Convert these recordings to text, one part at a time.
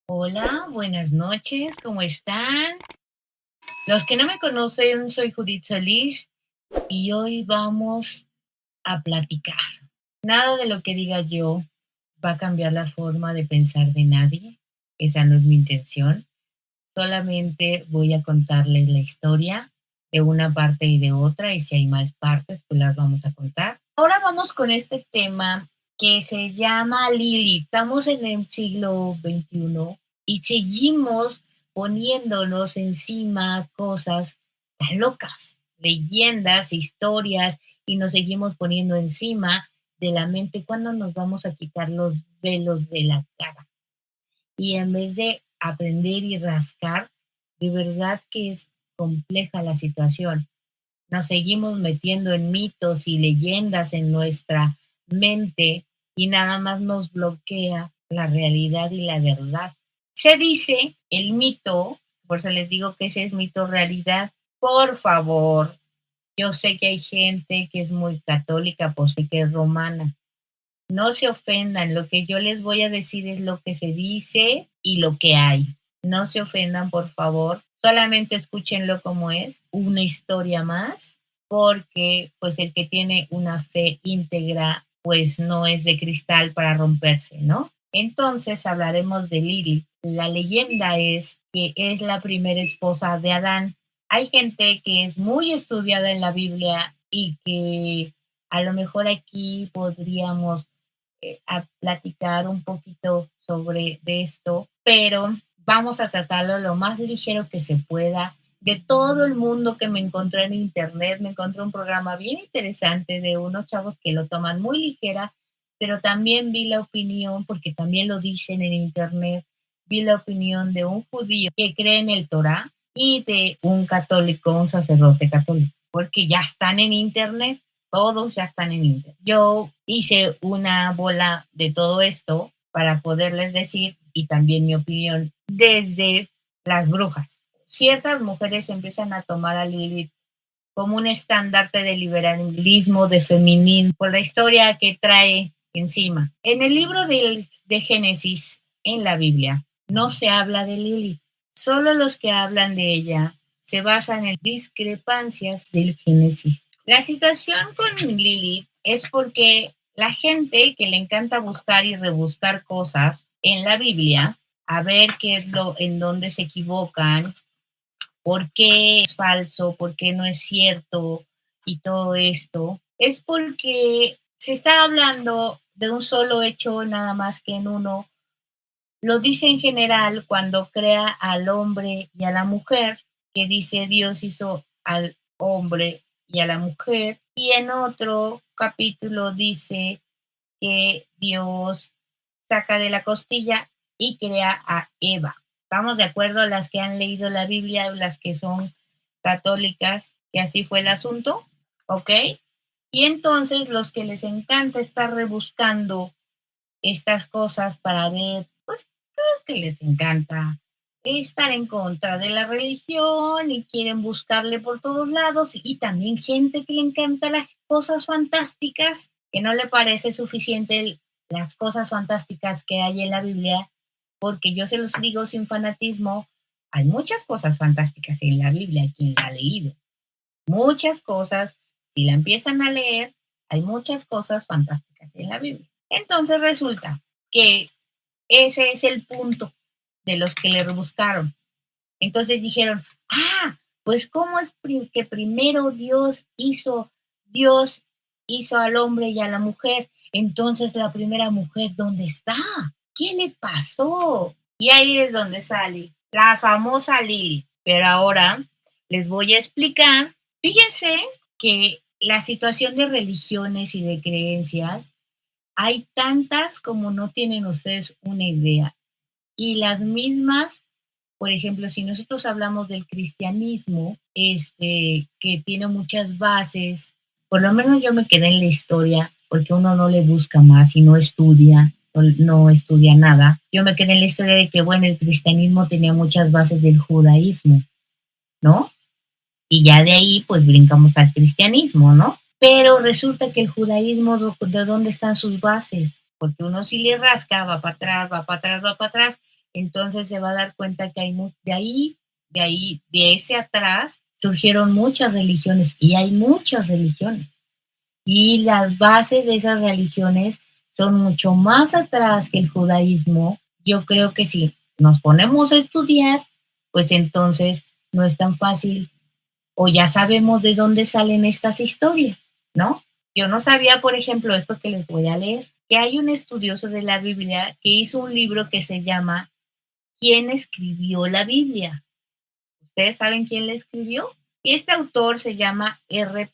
Hola, buenas noches, ¿cómo están? Los que no me conocen, soy Judith Solís y hoy vamos a platicar. Nada de lo que diga yo va a cambiar la forma de pensar de nadie. Esa no es mi intención. Solamente voy a contarles la historia de una parte y de otra, y si hay más partes, pues las vamos a contar. Ahora vamos con este tema que se llama Lilith. Estamos en el siglo XXI y seguimos poniéndonos encima cosas tan locas, leyendas, historias, y nos seguimos poniendo encima de la mente. ¿Cuándo nos vamos a quitar los velos de la cara? Y en vez de aprender y rascar, de verdad que es compleja la situación. Nos seguimos metiendo en mitos y leyendas en nuestra mente y nada más nos bloquea la realidad y la verdad. Se dice el mito, por eso les digo que ese es mito realidad. Por favor, yo sé que hay gente que es muy católica, pues que es romana. No se ofendan, lo que yo les voy a decir es lo que se dice y lo que hay. No se ofendan, por favor. Solamente escúchenlo como es, una historia más, porque pues el que tiene una fe íntegra, pues no es de cristal para romperse, ¿no? Entonces hablaremos de Lilith. La leyenda es que es la primera esposa de Adán. Hay gente que es muy estudiada en la Biblia y que a lo mejor aquí podríamos a platicar un poquito sobre de esto, pero vamos a tratarlo lo más ligero que se pueda. De todo el mundo que me encontré en internet, me encontré un programa bien interesante de unos chavos que lo toman muy ligera, pero también vi la opinión, porque también lo dicen en internet, vi la opinión de un judío que cree en el Torah y de un católico, un sacerdote católico, porque ya están en internet. Todos ya están en internet. Yo hice una bola de todo esto para poderles decir, y también mi opinión, desde las brujas. Ciertas mujeres empiezan a tomar a Lilith como un estandarte de liberalismo, de feminismo, por la historia que trae encima. En el libro de Génesis, en la Biblia, no se habla de Lilith. Solo los que hablan de ella se basan en discrepancias del Génesis. La situación con Lilith es porque la gente que le encanta buscar y rebuscar cosas en la Biblia, a ver qué es lo en donde se equivocan, por qué es falso, por qué no es cierto y todo esto, es porque se está hablando de un solo hecho nada más que en uno. Lo dice en general cuando crea al hombre y a la mujer, que dice Dios hizo al hombre y a la mujer, y en otro capítulo dice que Dios saca de la costilla y crea a Eva. ¿Estamos de acuerdo las que han leído la Biblia o las que son católicas que así fue el asunto? ¿Ok? Y entonces los que les encanta estar rebuscando estas cosas para ver, pues creo que les encanta estar en contra de la religión y quieren buscarle por todos lados, y también gente que le encanta las cosas fantásticas, que no le parece suficiente las cosas fantásticas que hay en la Biblia, porque yo se los digo sin fanatismo, hay muchas cosas fantásticas en la Biblia, quien la ha leído, muchas cosas, si la empiezan a leer, hay muchas cosas fantásticas en la Biblia. Entonces resulta que ese es el punto de los que le rebuscaron. Entonces dijeron, pues cómo es que primero Dios hizo al hombre y a la mujer. Entonces la primera mujer, ¿dónde está? ¿Qué le pasó? Y ahí es donde sale la famosa Lilith. Pero ahora les voy a explicar. Fíjense que la situación de religiones y de creencias, hay tantas como no tienen ustedes una idea. Y las mismas, por ejemplo, si nosotros hablamos del cristianismo, que tiene muchas bases, por lo menos yo me quedé en la historia, porque uno no le busca más y no estudia, no estudia nada. Yo me quedé en la historia de que, bueno, el cristianismo tenía muchas bases del judaísmo, ¿no? Y ya de ahí, pues brincamos al cristianismo, ¿no? Pero resulta que el judaísmo, ¿de dónde están sus bases? porque uno si le rasca, va para atrás, va para atrás, va para atrás, entonces se va a dar cuenta que hay de ese atrás, surgieron muchas religiones y hay muchas religiones. Y las bases de esas religiones son mucho más atrás que el judaísmo. Yo creo que si nos ponemos a estudiar, pues entonces no es tan fácil o ya sabemos de dónde salen estas historias, ¿no? Yo no sabía, por ejemplo, esto que les voy a leer, que hay un estudioso de la Biblia que hizo un libro que se llama ¿Quién escribió la Biblia? ¿Ustedes saben quién la escribió? Este autor se llama R.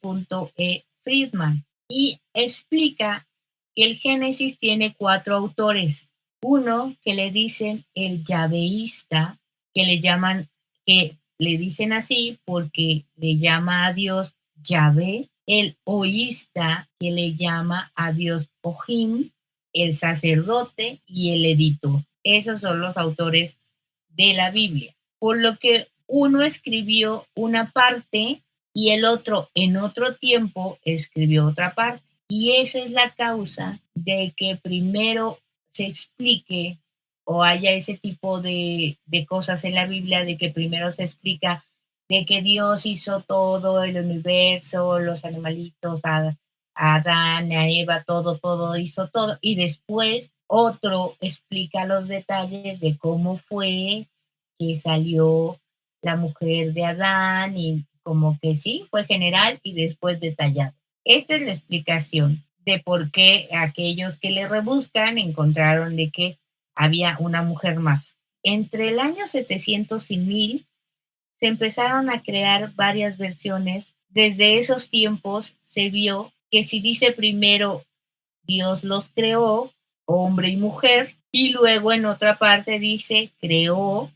E. Friedman y explica que el Génesis tiene 4 autores. Uno que le dicen el yaveísta, que le dicen así porque le llama a Dios Yahvé, el oísta, que le llama a Dios Ohim, el sacerdote y el editor. Esos son los autores de la Biblia. Por lo que uno escribió una parte y el otro en otro tiempo escribió otra parte. Y esa es la causa de que primero se explique o haya ese tipo de cosas en la Biblia, de que primero se explica de que Dios hizo todo, el universo, los animalitos, a Adán, a Eva, todo, hizo todo. Y después otro explica los detalles de cómo fue que salió la mujer de Adán y como que sí, fue general y después detallado. Esta es la explicación de por qué aquellos que le rebuscan encontraron de que había una mujer más. Entre el año 700 y 1000 se empezaron a crear varias versiones. Desde esos tiempos se vio que si dice primero Dios los creó, hombre y mujer, y luego en otra parte dice creó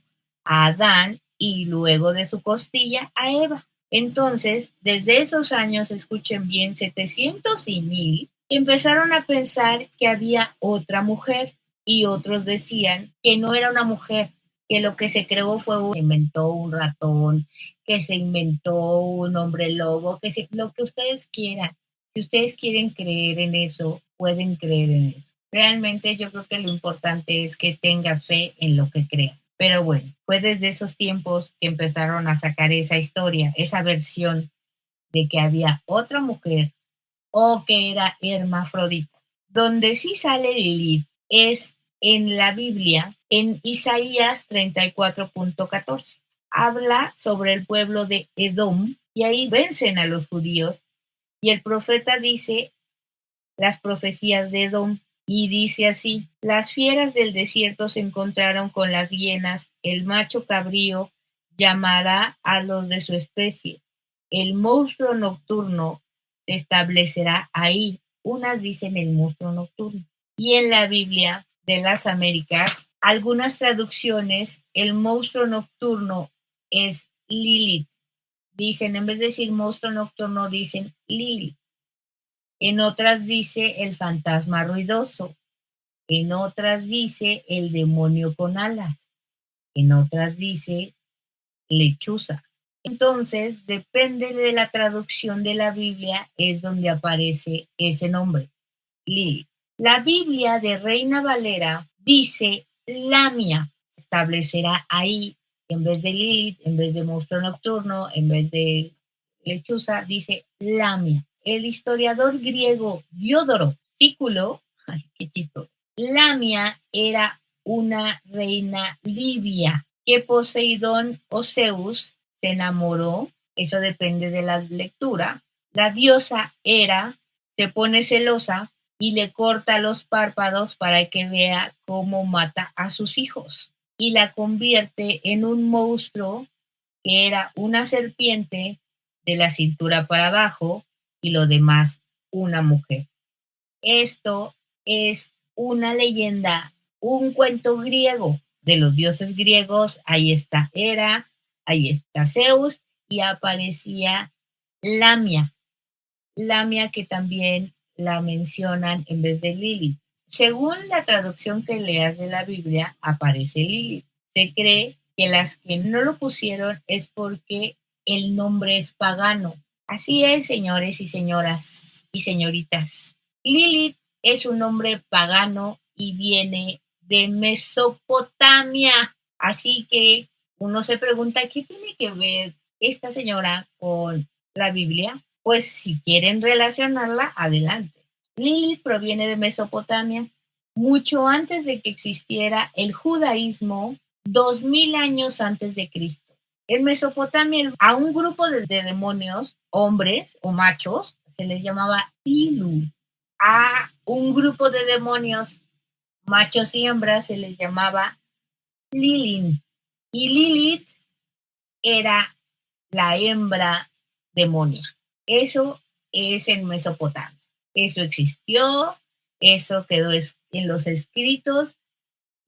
a Adán y luego de su costilla a Eva. Entonces, desde esos años, escuchen bien, 700 y 1000, empezaron a pensar que había otra mujer y otros decían que no era una mujer, que lo que se creó se inventó un ratón, que se inventó un hombre lobo, lo que ustedes quieran. Si ustedes quieren creer en eso, pueden creer en eso. Realmente yo creo que lo importante es que tengas fe en lo que creas. Pero bueno, fue desde esos tiempos que empezaron a sacar esa historia, esa versión de que había otra mujer o que era hermafrodita. Donde sí sale Lilith es en la Biblia, en Isaías 34.14. Habla sobre el pueblo de Edom y ahí vencen a los judíos y el profeta dice las profecías de Edom y dice así: las fieras del desierto se encontraron con las hienas, el macho cabrío llamará a los de su especie, el monstruo nocturno se establecerá ahí. Unas dicen el monstruo nocturno. Y en la Biblia de las Américas, algunas traducciones, el monstruo nocturno es Lilith. Dicen, en vez de decir monstruo nocturno, dicen Lilith. En otras dice el fantasma ruidoso, en otras dice el demonio con alas, en otras dice lechuza. Entonces, depende de la traducción de la Biblia, es donde aparece ese nombre, Lilith. La Biblia de Reina Valera dice Lamia, se establecerá ahí, en vez de Lilith, en vez de monstruo nocturno, en vez de lechuza, dice Lamia. El historiador griego Diodoro Sículo, ay, qué chistoso, Lamia era una reina libia que Poseidón o Zeus se enamoró, eso depende de la lectura. La diosa Hera se pone celosa y le corta los párpados para que vea cómo mata a sus hijos y la convierte en un monstruo que era una serpiente de la cintura para abajo y lo demás una mujer. Esto es una leyenda, un cuento griego de los dioses griegos. Ahí está Hera, ahí está Zeus y aparecía Lamia. Lamia que también la mencionan en vez de Lilith. Según la traducción que leas de la Biblia, aparece Lilith. Se cree que las que no lo pusieron es porque el nombre es pagano. Así es, señores y señoras y señoritas. Lilith es un nombre pagano y viene de Mesopotamia. Así que uno se pregunta, ¿qué tiene que ver esta señora con la Biblia? Pues si quieren relacionarla, adelante. Lilith proviene de Mesopotamia, mucho antes de que existiera el judaísmo, 2000 años antes de Cristo. En Mesopotamia, a un grupo de demonios, hombres o machos, se les llamaba Ilu. A un grupo de demonios, machos y hembras, se les llamaba Lilith. Y Lilith era la hembra demonia. Eso es en Mesopotamia. Eso existió, eso quedó en los escritos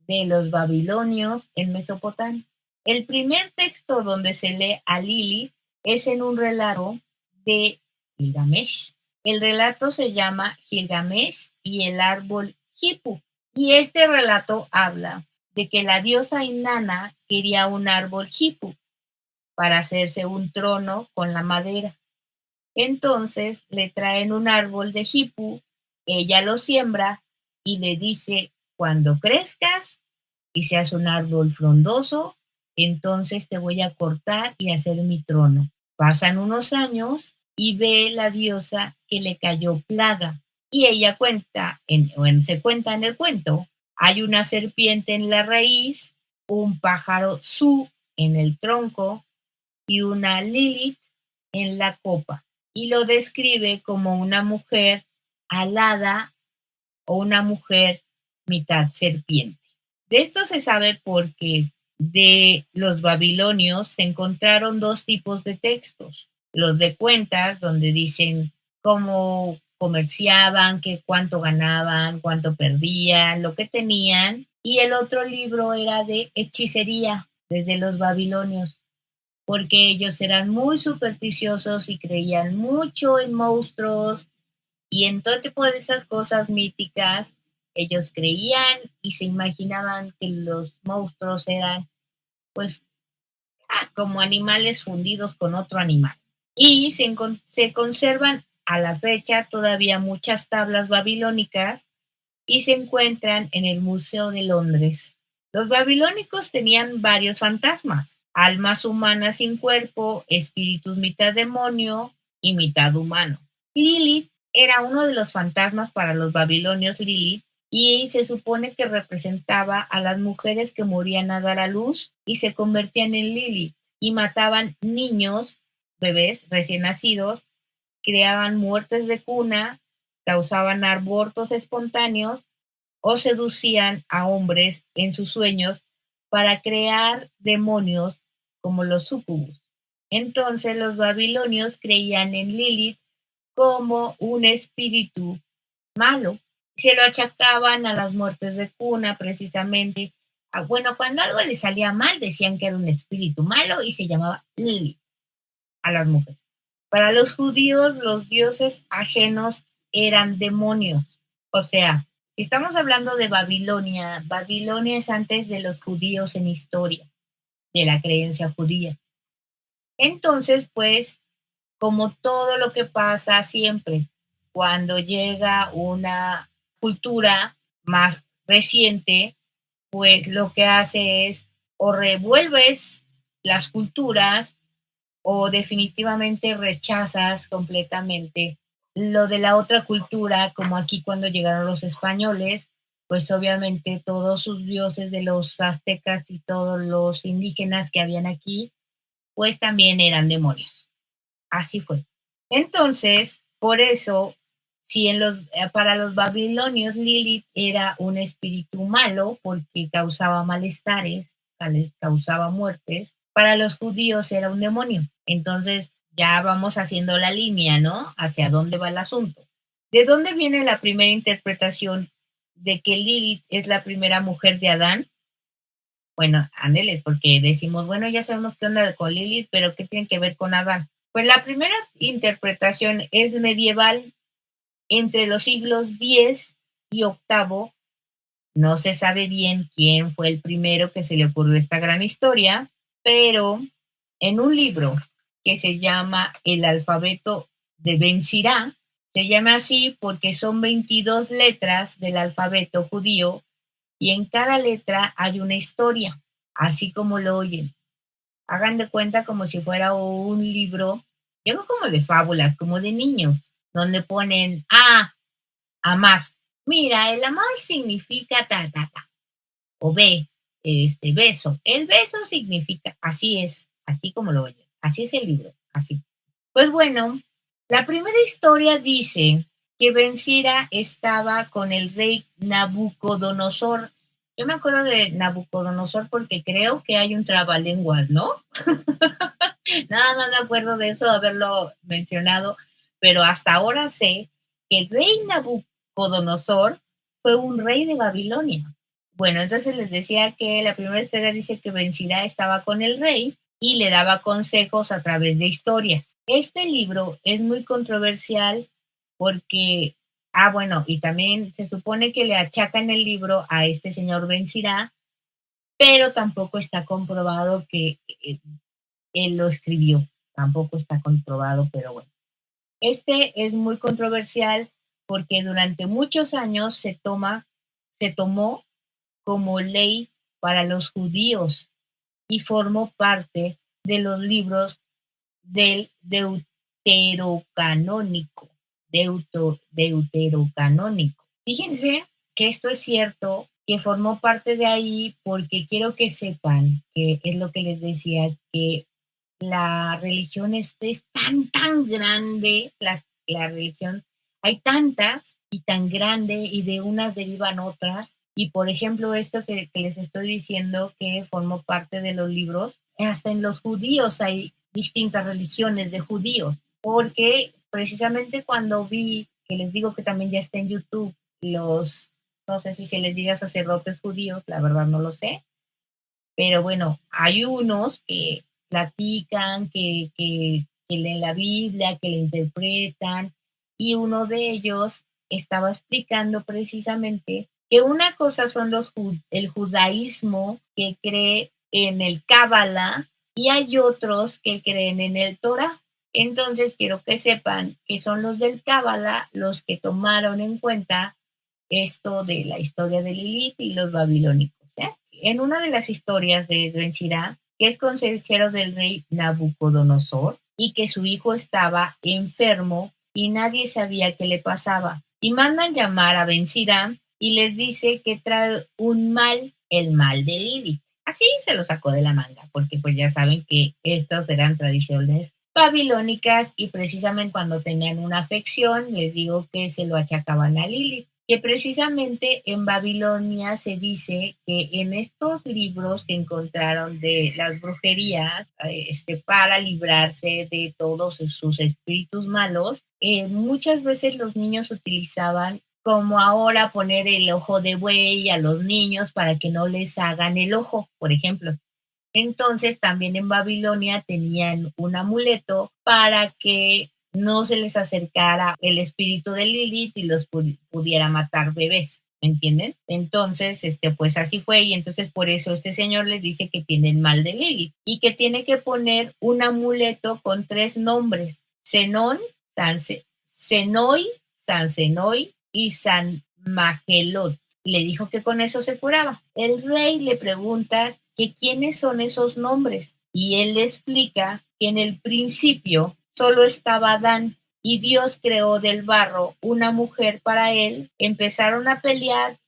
de los babilonios en Mesopotamia. El primer texto donde se lee a Lilith es en un relato de Gilgamesh. El relato se llama Gilgamesh y el árbol Hipu. Y este relato habla de que la diosa Inanna quería un árbol Hipu para hacerse un trono con la madera. Entonces le traen un árbol de Hipu, ella lo siembra y le dice, cuando crezcas y seas un árbol frondoso, entonces te voy a cortar y hacer mi trono. Pasan unos años y ve la diosa que le cayó plaga y ella se cuenta en el cuento, hay una serpiente en la raíz, un pájaro Su en el tronco y una Lilith en la copa, y lo describe como una mujer alada o una mujer mitad serpiente. De esto se sabe porque de los babilonios se encontraron dos tipos de textos. Los de cuentas, donde dicen cómo comerciaban, que cuánto ganaban, cuánto perdían, lo que tenían. Y el otro libro era de hechicería, desde los babilonios, porque ellos eran muy supersticiosos y creían mucho en monstruos y en todo tipo de esas cosas míticas. Ellos creían y se imaginaban que los monstruos eran, pues, como animales fundidos con otro animal. Y se conservan a la fecha todavía muchas tablas babilónicas y se encuentran en el Museo de Londres. Los babilónicos tenían varios fantasmas, almas humanas sin cuerpo, espíritus mitad demonio y mitad humano. Lilith era uno de los fantasmas para los babilonios. Lilith, y se supone que representaba a las mujeres que morían a dar a luz y se convertían en Lilith y mataban niños, bebés recién nacidos, creaban muertes de cuna, causaban abortos espontáneos o seducían a hombres en sus sueños para crear demonios como los sucubus. Entonces los babilonios creían en Lilith como un espíritu malo. Se lo achacaban a las muertes de cuna precisamente. Bueno, cuando algo le salía mal decían que era un espíritu malo y se llamaba Lilith a las mujeres. Para los judíos, los dioses ajenos eran demonios. O sea, si estamos hablando de Babilonia, Babilonia es antes de los judíos en historia, de la creencia judía. Entonces, pues, como todo lo que pasa siempre, cuando llega una cultura más reciente, pues lo que hace es o revuelves las culturas o definitivamente rechazas completamente lo de la otra cultura, como aquí cuando llegaron los españoles, pues obviamente todos sus dioses de los aztecas y todos los indígenas que habían aquí, pues también eran demonios. Así fue. Entonces, por eso, si para los babilonios Lilith era un espíritu malo porque causaba malestares, causaba muertes, para los judíos era un demonio. Entonces, ya vamos haciendo la línea, ¿no? Hacia dónde va el asunto. ¿De dónde viene la primera interpretación de que Lilith es la primera mujer de Adán? Bueno, ándele, porque decimos, bueno, ya sabemos qué onda con Lilith, pero ¿qué tiene que ver con Adán? Pues la primera interpretación es medieval, entre los siglos X y VIII. No se sabe bien quién fue el primero que se le ocurrió esta gran historia, pero en un libro que se llama El alfabeto de Ben Sirá, Se llama así porque son 22 letras del alfabeto judío y en cada letra hay una historia, así como lo oyen. Hagan de cuenta como si fuera un libro, yo no como de fábulas, como de niños, donde ponen amar. Mira, el amar significa ta. O B, beso. El beso significa, así es, así como lo oyen, así es el libro, así. Pues bueno, la primera historia dice que Ben-Sira estaba con el rey Nabucodonosor. Yo me acuerdo de Nabucodonosor porque creo que hay un trabalenguas, ¿no? Nada más me acuerdo de eso, de haberlo mencionado, pero hasta ahora sé que el rey Nabucodonosor fue un rey de Babilonia. Bueno, entonces les decía que la primera historia dice que Ben-Sira estaba con el rey y le daba consejos a través de historias. Este libro es muy controversial porque, bueno, y también se supone que le achacan el libro a este señor Ben-Sira, pero tampoco está comprobado que él lo escribió. Tampoco está comprobado, pero bueno. Este es muy controversial porque durante muchos años se tomó como ley para los judíos y formó parte de los libros del deuterocanónico. Fíjense que esto es cierto, que formó parte de ahí porque quiero que sepan que es lo que les decía, que la religión es tan grande, la religión, hay tantas y tan grande y de unas derivan otras. Y por ejemplo, esto que les estoy diciendo que formó parte de los libros, hasta en los judíos hay distintas religiones de judíos, porque precisamente cuando vi, que les digo que también ya está en YouTube, no sé si se les diga sacerdotes judíos, la verdad no lo sé, pero bueno, hay unos que platican, que leen la Biblia, que la interpretan, y uno de ellos estaba explicando precisamente que una cosa son el judaísmo que cree en el Cábala y hay otros que creen en el Torah. Entonces quiero que sepan que son los del Cábala los que tomaron en cuenta esto de la historia de Lilith y los babilónicos. En una de las historias de Ben-Sira, que es consejero del rey Nabucodonosor y que su hijo estaba enfermo y nadie sabía qué le pasaba. Y mandan llamar a Ben-Sira y les dice que trae un mal, el mal de Lilith. Así se lo sacó de la manga, porque pues ya saben que estos eran tradiciones babilónicas y precisamente cuando tenían una afección, les digo que se lo achacaban a Lilith, que precisamente en Babilonia se dice que en estos libros que encontraron de las brujerías, para librarse de todos sus espíritus malos, muchas veces los niños utilizaban como ahora poner el ojo de buey a los niños para que no les hagan el ojo, por ejemplo. Entonces también en Babilonia tenían un amuleto para que no se les acercara el espíritu de Lilith y los pudiera matar bebés, ¿me entienden? Entonces, pues así fue y entonces por eso este señor les dice que tienen mal de Lilith y que tiene que poner un amuleto con 3 nombres: Zenón, Zenoi, San Zenoi y San Magelot. Le dijo que con eso se curaba. El rey le pregunta que quiénes son esos nombres y él le explica que en el principio solo estaba Adán y Dios creó del barro una mujer para él. Empezaron a pelear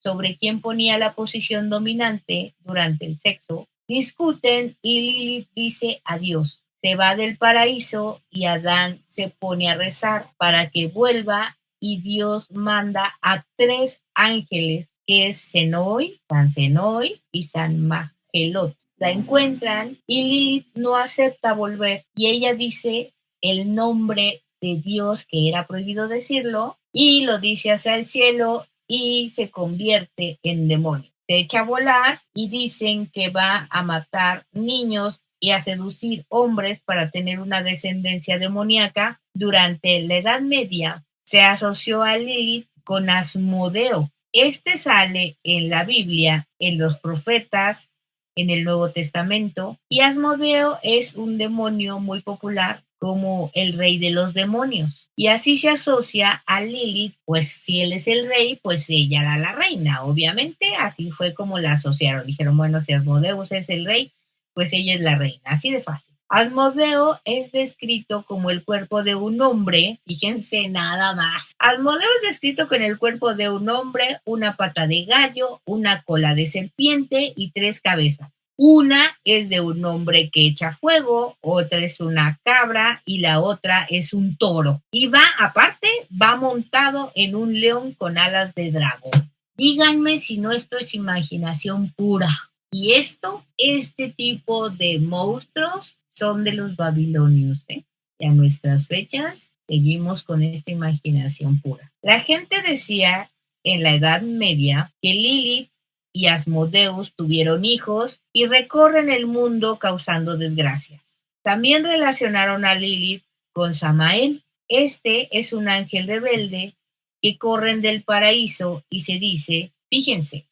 sobre quién ponía la posición dominante durante el sexo. Discuten y Lilith dice adiós. Se va del paraíso y Adán se pone a rezar para que vuelva y Dios manda a 3 ángeles, que es San Zenoi y San Magelot. La encuentran y Lilith no acepta volver y ella dice el nombre de Dios que era prohibido decirlo y lo dice hacia el cielo y se convierte en demonio. Se echa a volar y dicen que va a matar niños y a seducir hombres para tener una descendencia demoníaca. Durante la Edad Media se asoció a Lilith con Asmodeo. Este sale en la Biblia, en los profetas, en el Nuevo Testamento, y Asmodeo es un demonio muy popular como el rey de los demonios. Y así se asocia a Lilith, pues si él es el rey, pues ella era la reina. Obviamente, así fue como la asociaron. Dijeron, bueno, si Asmodeus es el rey, pues ella es la reina. Así de fácil. Asmodeo es descrito como el cuerpo de un hombre, fíjense nada más. Asmodeo es descrito con el cuerpo de un hombre, una pata de gallo, una cola de serpiente y 3 cabezas. Una es de un hombre que echa fuego, otra es una cabra y la otra es un toro. Y aparte, va montado en un león con alas de dragón. Díganme si no esto es imaginación pura. Y este tipo de monstruos son de los babilonios, ¿eh? Y a nuestras fechas seguimos con esta imaginación pura. La gente decía en la Edad Media que Lilith y Asmodeus tuvieron hijos y recorren el mundo causando desgracias. También relacionaron a Lilith con Samael. Este es un ángel rebelde que corren del paraíso y se dice, fíjense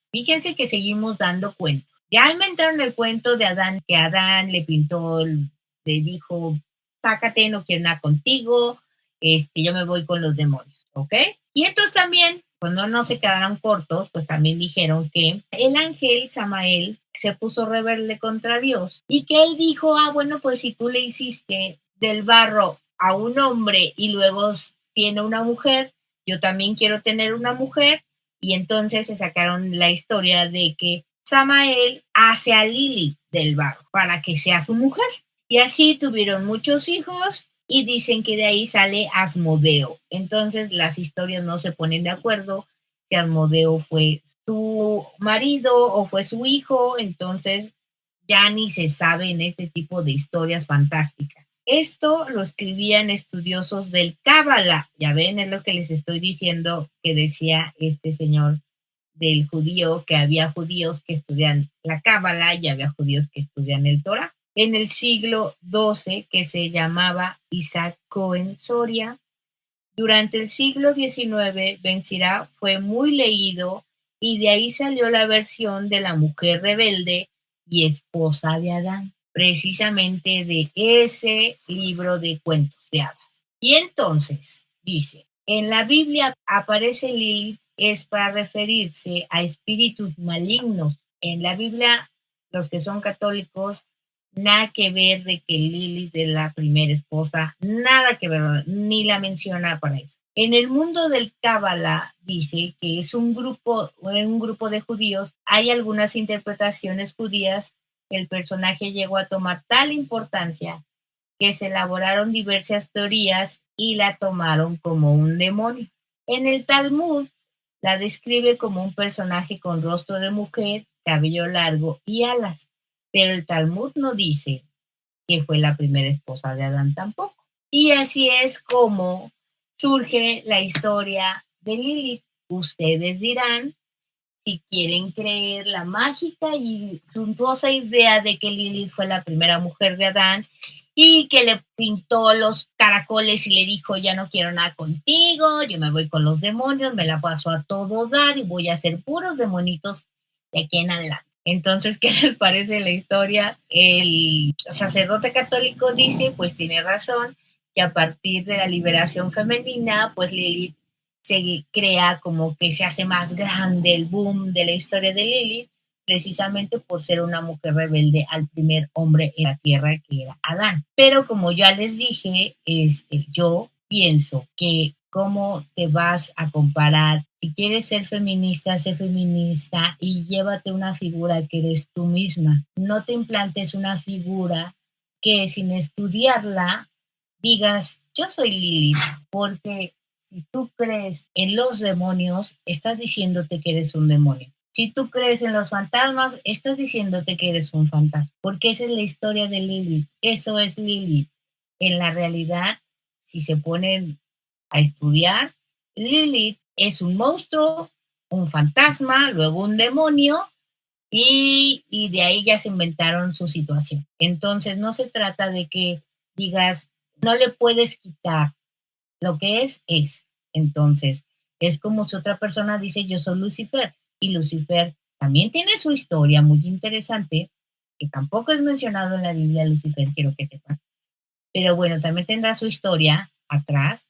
que seguimos dando cuentos. Ya inventaron el cuento de Adán, que Adán le pintó, le dijo, sácate, no quiero nada contigo, yo me voy con los demonios, ¿ok? Y entonces también, cuando no se quedaron cortos, pues también dijeron que el ángel Samael se puso rebelde contra Dios y que él dijo, bueno, pues si tú le hiciste del barro a un hombre y luego tiene una mujer, yo también quiero tener una mujer, y entonces se sacaron la historia de que Samael hace a Lilith del barro para que sea su mujer. Y así tuvieron muchos hijos y dicen que de ahí sale Asmodeo. Entonces las historias no se ponen de acuerdo si Asmodeo fue su marido o fue su hijo, entonces ya ni se sabe en este tipo de historias fantásticas. Esto lo escribían estudiosos del Cábala. Ya ven, es lo que les estoy diciendo que decía este señor del judío, que había judíos que estudian la Cábala y había judíos que estudian el Torah. En el siglo XII, que se llamaba Isaac Cohen Soria. Durante el siglo XIX, Ben Sira fue muy leído y de ahí salió la versión de la mujer rebelde y esposa de Adán, precisamente de ese libro de cuentos de hadas. Y entonces dice, en la Biblia aparece Lilith es para referirse a espíritus malignos. En la Biblia, los que son católicos, nada que ver de que Lilith es la primera esposa, nada que ver, ni la menciona para eso. En el mundo del Cábala dice que es un grupo de judíos. Hay algunas interpretaciones judías que el personaje llegó a tomar tal importancia que se elaboraron diversas teorías y la tomaron como un demonio. En el Talmud la describe como un personaje con rostro de mujer, cabello largo y alas, pero el Talmud no dice que fue la primera esposa de Adán tampoco. Y así es como surge la historia de Lilith. Ustedes dirán si quieren creer la mágica y suntuosa idea de que Lilith fue la primera mujer de Adán y que le pintó los caracoles y le dijo, ya no quiero nada contigo, yo me voy con los demonios, me la paso a todo dar y voy a hacer puros demonitos de aquí en adelante. Entonces, ¿qué les parece la historia? El sacerdote católico dice, pues tiene razón, que a partir de la liberación femenina, pues Lilith se crea como que se hace más grande el boom de la historia de Lilith, precisamente por ser una mujer rebelde al primer hombre en la tierra, que era Adán. Pero como ya les dije, yo pienso que cómo te vas a comparar. Si quieres ser feminista, sé feminista y llévate una figura que eres tú misma. No te implantes una figura que sin estudiarla digas, yo soy Lilith, porque si tú crees en los demonios, estás diciéndote que eres un demonio. Si tú crees en los fantasmas, estás diciéndote que eres un fantasma, porque esa es la historia de Lilith. Eso es Lilith. En la realidad, si se ponen a estudiar, Lilith es un monstruo, un fantasma, luego un demonio, y de ahí ya se inventaron su situación. Entonces, no se trata de que digas, no le puedes quitar. Lo que es. Entonces, es como si otra persona dice, yo soy Lucifer, y Lucifer también tiene su historia muy interesante, que tampoco es mencionado en la Biblia, Lucifer, quiero que sepan, pero bueno, también tendrá su historia atrás,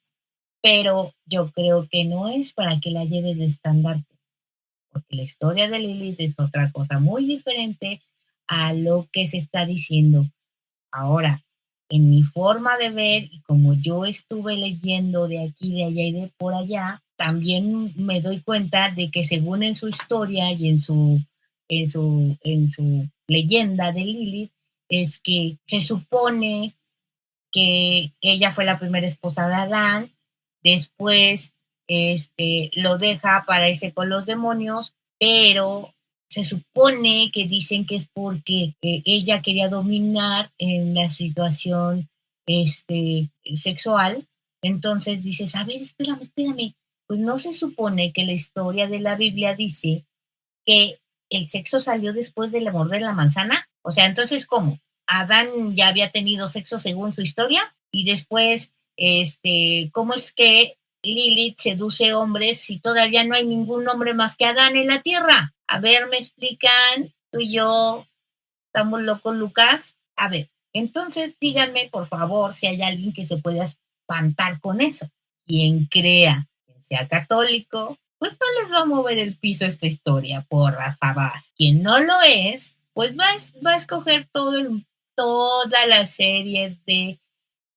pero yo creo que no es para que la lleves de estandarte, porque la historia de Lilith es otra cosa muy diferente a lo que se está diciendo. Ahora, en mi forma de ver y como yo estuve leyendo de aquí, de allá y de por allá, también me doy cuenta de que según en su historia y en su leyenda de Lilith, es que se supone que ella fue la primera esposa de Adán, después lo deja para irse con los demonios, pero se supone que dicen que es porque ella quería dominar en la situación sexual. Entonces dices, a ver, espérame, pues no se supone que la historia de la Biblia dice que el sexo salió después del amor de la manzana. O sea, entonces, ¿cómo? Adán ya había tenido sexo según su historia y después, ¿cómo es que Lilith seduce hombres si todavía no hay ningún hombre más que Adán en la tierra? A ver, me explican, tú y yo estamos locos, Lucas. A ver, entonces díganme, por favor, si hay alguien que se pueda espantar con eso. Quien crea, quien sea católico, pues no les va a mover el piso esta historia, por favor. Quien no lo es, pues va a escoger toda la serie de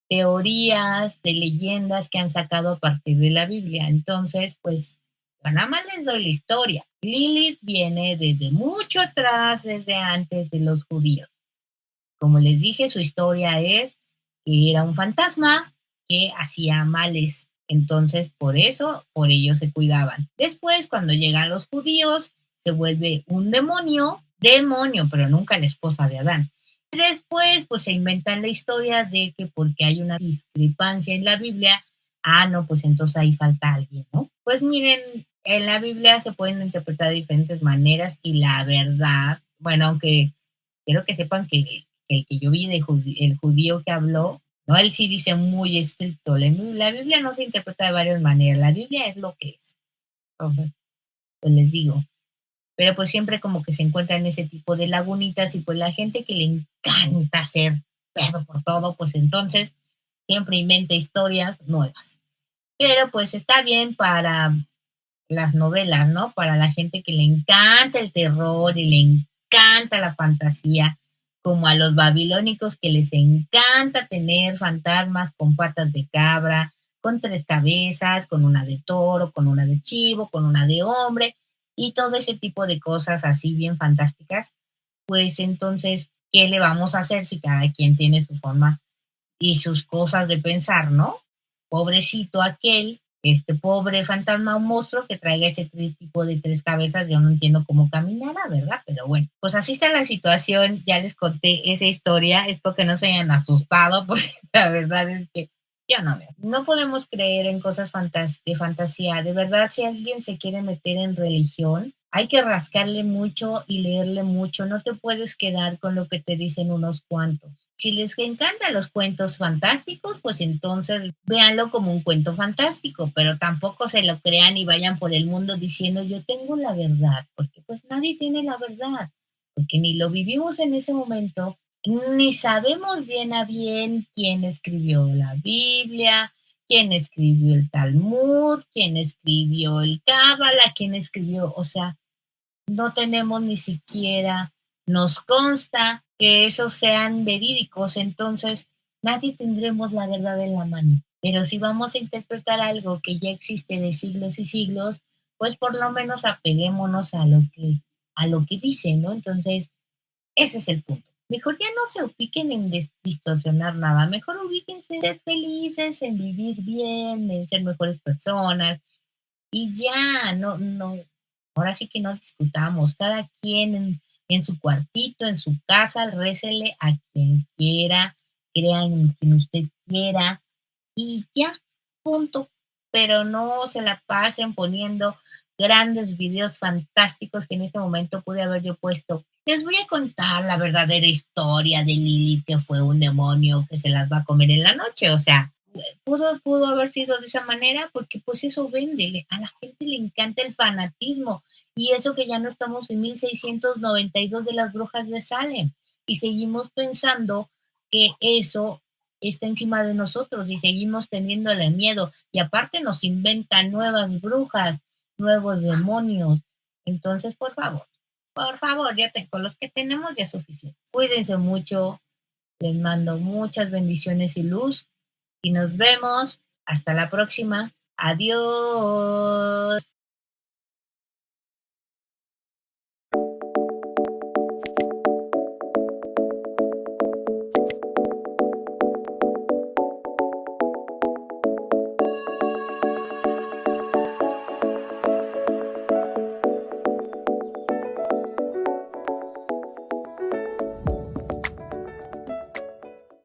teorías, de leyendas que han sacado a partir de la Biblia. Entonces, pues, yo nada más les doy la historia. Lilith viene desde mucho atrás, desde antes de los judíos. Como les dije, su historia es que era un fantasma que hacía males. Entonces, por ello se cuidaban. Después, cuando llegan los judíos, se vuelve un demonio, pero nunca la esposa de Adán. Después, pues se inventan la historia de que porque hay una discrepancia en la Biblia, no, pues entonces ahí falta alguien, ¿no? Pues miren, en la Biblia se pueden interpretar de diferentes maneras y la verdad, bueno, aunque quiero que sepan que el que yo vi, el judío que habló, no, él sí dice muy estricto, la Biblia no se interpreta de varias maneras, la Biblia es lo que es. Entonces, pues les digo, pero pues siempre como que se encuentran ese tipo de lagunitas y pues la gente que le encanta hacer pedo por todo, pues entonces siempre inventa historias nuevas. Pero pues está bien para las novelas, ¿no? Para la gente que le encanta el terror y le encanta la fantasía, como a los babilónicos que les encanta tener fantasmas con patas de cabra, con tres cabezas, con una de toro, con una de chivo, con una de hombre y todo ese tipo de cosas así bien fantásticas. Pues entonces, ¿qué le vamos a hacer si cada quien tiene su forma y sus cosas de pensar, ¿no? Pobrecito aquel, este pobre fantasma o monstruo que traiga ese tipo de tres cabezas, yo no entiendo cómo caminará, ¿verdad? Pero bueno, pues así está la situación, ya les conté esa historia, espero que no se hayan asustado, porque la verdad es que yo no podemos creer en cosas de fantasía, de verdad, si alguien se quiere meter en religión, hay que rascarle mucho y leerle mucho, no te puedes quedar con lo que te dicen unos cuantos. Si les encantan los cuentos fantásticos, pues entonces véanlo como un cuento fantástico, pero tampoco se lo crean y vayan por el mundo diciendo yo tengo la verdad, porque pues nadie tiene la verdad, porque ni lo vivimos en ese momento, ni sabemos bien a bien quién escribió la Biblia, quién escribió el Talmud, quién escribió el Cábala, quién escribió, o sea, no tenemos ni siquiera, nos consta que esos sean verídicos, entonces nadie tendremos la verdad en la mano. Pero si vamos a interpretar algo que ya existe de siglos y siglos, pues por lo menos apeguémonos a lo que dice, ¿no? Entonces, ese es el punto. Mejor ya no se ubiquen en distorsionar nada, mejor ubíquense en ser felices, en vivir bien, en ser mejores personas, y ya, no, ahora sí que no discutamos, cada quien en su cuartito, en su casa, récele a quien quiera, crean en quien usted quiera y ya, punto. Pero no se la pasen poniendo grandes videos fantásticos que en este momento pude haber yo puesto. Les voy a contar la verdadera historia de Lilith, que fue un demonio que se las va a comer en la noche, o sea, pudo haber sido de esa manera porque pues eso vende, a la gente le encanta el fanatismo y eso que ya no estamos en 1692 de las brujas de Salem y seguimos pensando que eso está encima de nosotros y seguimos teniéndole miedo. Y aparte nos inventan nuevas brujas, nuevos demonios. Entonces, por favor, con los que tenemos ya es suficiente. Cuídense mucho, les mando muchas bendiciones y luz y nos vemos. Hasta la próxima. Adiós.